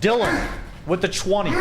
Dylan with the 20.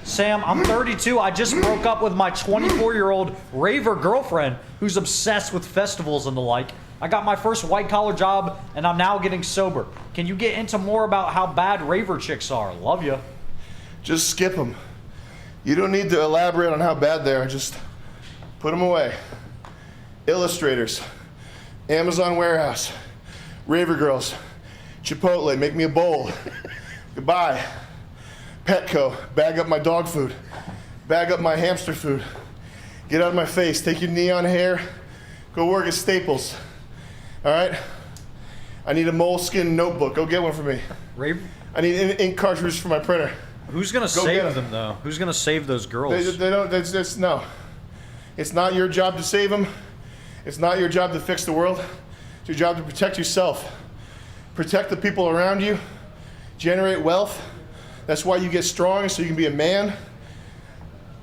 Sam, I'm 32. I just broke up with my 24-year-old raver girlfriend who's obsessed with festivals and the like. I got my first white-collar job, and I'm now getting sober. Can you get into more about how bad raver chicks are? Love ya. Just skip them. You don't need to elaborate on how bad they are. Just put them away. Illustrators, Amazon warehouse, raver girls, Chipotle, make me a bowl. Goodbye. Petco, bag up my dog food, bag up my hamster food, get out of my face, take your neon hair, go work at Staples. All right? I need a moleskin notebook. Go get one for me. I need an ink cartridge for my printer. Who's gonna save them though? Who's gonna save those girls? They don't. No. It's not your job to save them. It's not your job to fix the world. It's your job to protect yourself, protect the people around you, generate wealth. That's why you get strong, so you can be a man.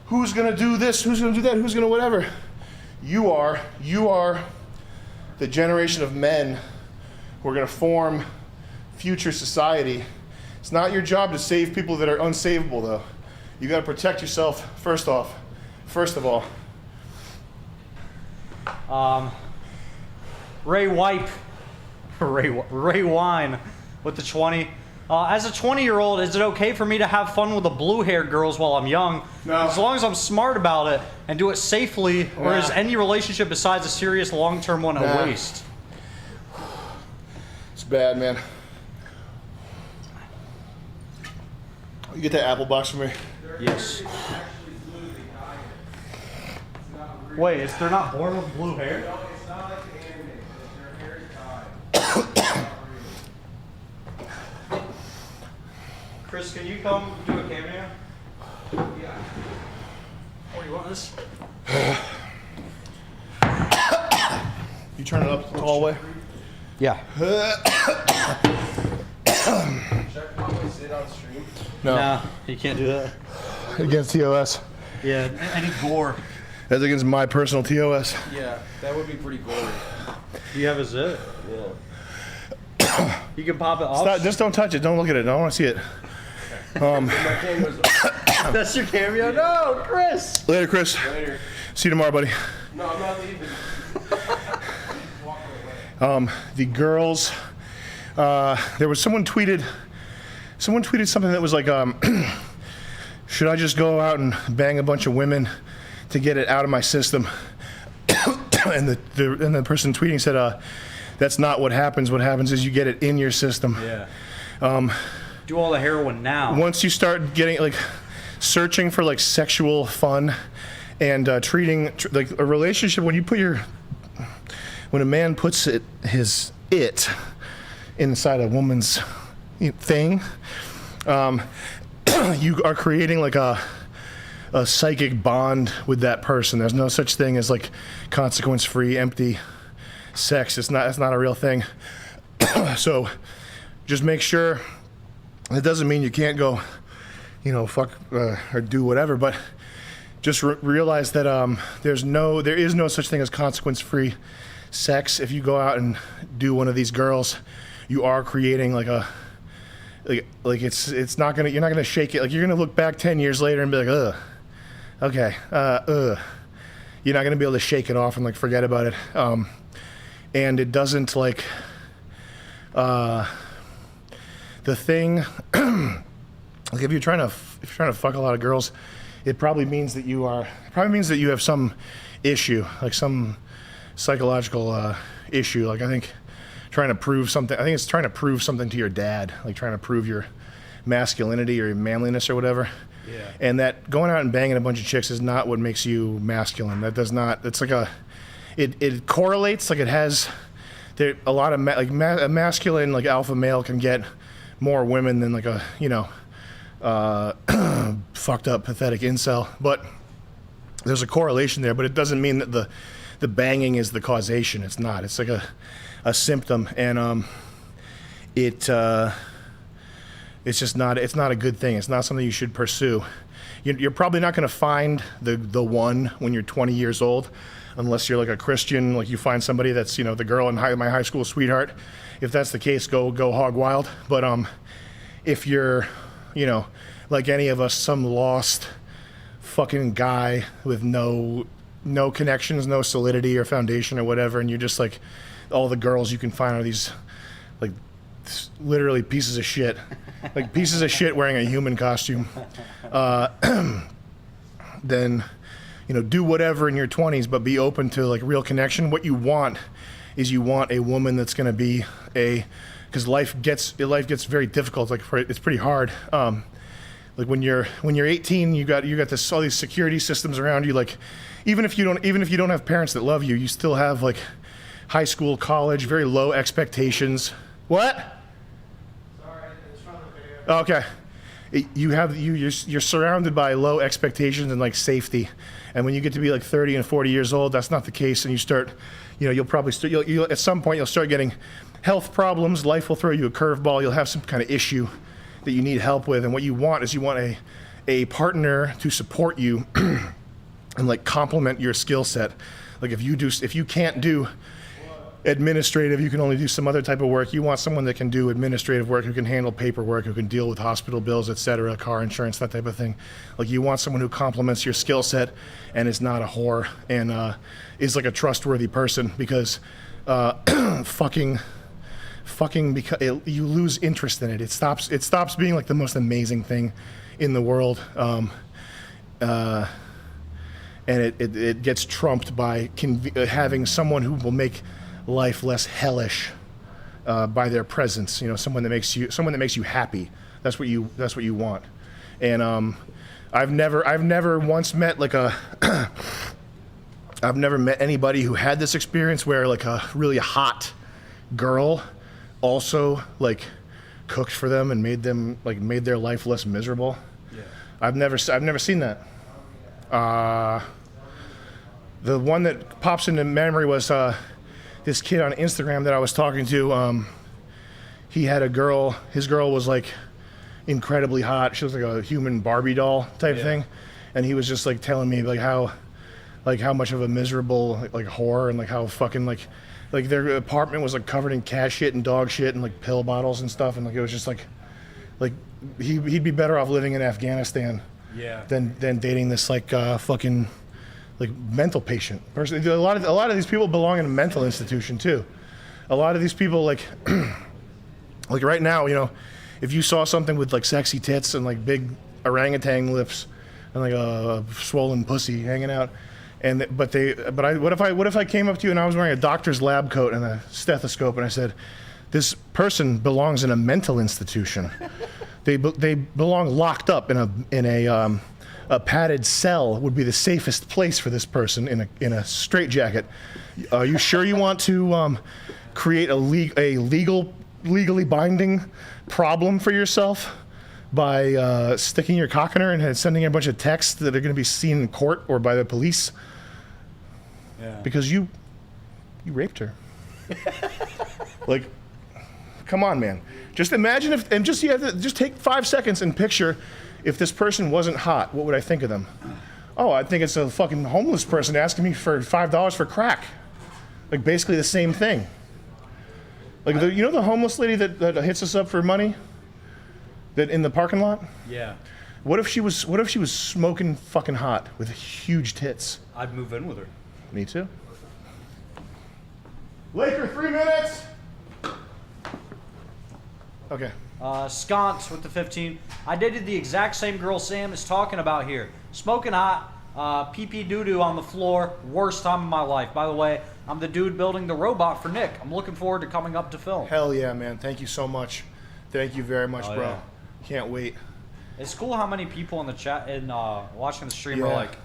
Who's gonna do this? Who's gonna do that? Who's gonna whatever? You are the generation of men who are gonna form future society. It's not your job to save people that are unsavable, though. You gotta protect yourself first of all. Ray Wine with the 20. As a 20-year-old, is it okay for me to have fun with the blue-haired girls while I'm young? No. As long as I'm smart about it and do it safely, or is any relationship besides a serious long-term one a waste? It's bad, man. You get that apple box for me? Yes. Wait, they're not born with blue hair? No, it's not like the anime. Their hair is dyed. Chris, can you come do a cameo? Yeah. Oh, you want this? You turn it up the tall way? Yeah. Check how we sit on stream. No. Nah, you can't do that. Against TOS. Yeah, any gore. That's against my personal TOS. Yeah, that would be pretty gory. Do you have a zip? Yeah. You can pop it off. Stop, just don't touch it. Don't look at it. I don't want to see it. My camera's That's your cameo? No, Chris! Later, Chris. later. See you tomorrow, buddy. No, I'm not leaving. The girls, there was someone tweeted something that was like, should I just go out and bang a bunch of women to get it out of my system? and the person tweeting said, that's not what happens. What happens is you get it in your system. Yeah. Do all the heroin now. Once you start getting, like, searching for, like, sexual fun and treating, like, a relationship, when a man puts it inside a woman's thing, you are creating like a psychic bond with that person. There's no such thing as like consequence-free, empty sex. It's not a real thing. So just make sure. It doesn't mean you can't go, fuck or do whatever, but just realize that there is no such thing as consequence-free sex. If you go out and do one of these girls, you are creating like it's not gonna, you're not gonna shake it. Like, you're gonna look back 10 years later and be like, okay, you're not gonna be able to shake it off and like forget about it. And it doesn't like the thing. Like, if you're trying to fuck a lot of girls, it probably means that you have some issue, like some psychological issue. Like, I think it's trying to prove something to your dad, like trying to prove your masculinity or your manliness or whatever. Yeah. And that going out and banging a bunch of chicks is not what makes you masculine. That does not. It's like it correlates. Like, it has a lot of a masculine, like, alpha male can get more women than like a fucked up pathetic incel. But there's a correlation there. But it doesn't mean that the banging is the causation. It's not. It's like a symptom, and it's just not. It's not a good thing. It's not something you should pursue. You're probably not going to find the one when you're 20 years old, unless you're like a Christian. Like, you find somebody that's the girl in my high school sweetheart. If that's the case, go hog wild. But if you're you know, like any of us, some lost fucking guy with no connections, no solidity or foundation or whatever, and you're just like, all the girls you can find are these like literally pieces of shit, like pieces of shit wearing a human costume. Then, you know, do whatever in your 20s, but be open to like real connection. What you want is you want a woman that's going to be because life gets very difficult. Like it's pretty hard. Like when you're 18, you got this all these security systems around you. Like even if you don't have parents that love you, you still have like high school, college, very low expectations. What? Sorry, it's from the video. Okay. You're surrounded by low expectations and like safety, and when you get to be like 30 and 40 years old, that's not the case, and you start, you know, you'll probably you'll at some point you'll start getting health problems. Life will throw you a curveball. You'll have some kind of issue that you need help with, and what you want is a partner to support you and like complement your skill set. Like if you can't do administrative, you can only do some other type of work. You want someone that can do administrative work, who can handle paperwork, who can deal with hospital bills, etc., car insurance, that type of thing. Like you want someone who complements your skill set and is not a whore and is like a trustworthy person, because fucking because you lose interest in it. It stops being like the most amazing thing in the world, and it gets trumped by having someone who will make life less hellish by their presence. You know, someone that makes you happy. That's what you want. And I've never once met like I've never met anybody who had this experience where like a really hot girl also like cooked for them and made their life less miserable. Yeah. I've never seen that. The one that pops into memory was this kid on Instagram that I was talking to. He had a girl. His girl was like incredibly hot. She was like a human Barbie doll type thing, and he was just like telling me like how much of a miserable like whore, and like how fucking like their apartment was like covered in cat shit and dog shit and like pill bottles and stuff, and like it was just like he'd be better off living in Afghanistan than dating this like fucking like mental patient person. A lot of these people belong in a mental institution too. A lot of these people like like right now, you know, if you saw something with like sexy tits and like big orangutan lips and like a swollen pussy hanging out, what if I came up to you and I was wearing a doctor's lab coat and a stethoscope and I said, this person belongs in a mental institution. They belong locked up in a padded cell would be the safest place for this person in a straitjacket. Are you sure you want to create a legally binding problem for yourself by sticking your cock in her and sending a bunch of texts that are going to be seen in court or by the police? Yeah. Because you raped her. Like, come on, man. Just imagine just take 5 seconds and picture if this person wasn't hot, what would I think of them? Oh, I think it's a fucking homeless person asking me for $5 for crack. Like basically the same thing. Like you know the homeless lady that hits us up for money? That in the parking lot? Yeah. What if she was smoking fucking hot with huge tits? I'd move in with her. Me too. Laker, 3 minutes. Okay. Sconce with the 15. I dated the exact same girl Sam is talking about here. Smoking hot, pee-pee doo-doo on the floor. Worst time of my life. By the way, I'm the dude building the robot for Nick. I'm looking forward to coming up to film. Hell yeah, man. Thank you so much. Thank you very much, bro. Yeah. Can't wait. It's cool how many people in the chat and watching the stream are like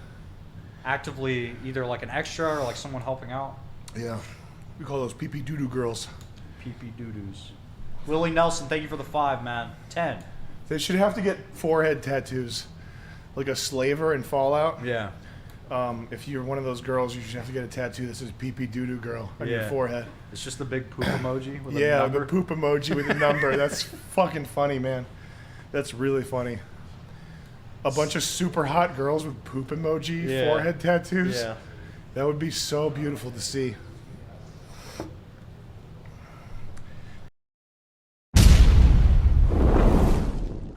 actively either like an extra or like someone helping out. Yeah. We call those pee-pee doo-doo girls. Pee-pee doo-doos. Willie Nelson, thank you for the 5, man. 10. They should have to get forehead tattoos, like a slaver in Fallout. Yeah. If you're one of those girls, you should have to get a tattoo that says pee-pee doo-doo girl on your forehead. It's just the big poop emoji with a number. The poop emoji with a number. That's fucking funny, man. That's really funny. A bunch of super hot girls with poop emoji forehead tattoos. Yeah. That would be so beautiful to see.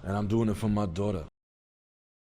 And I'm doing it for my daughter.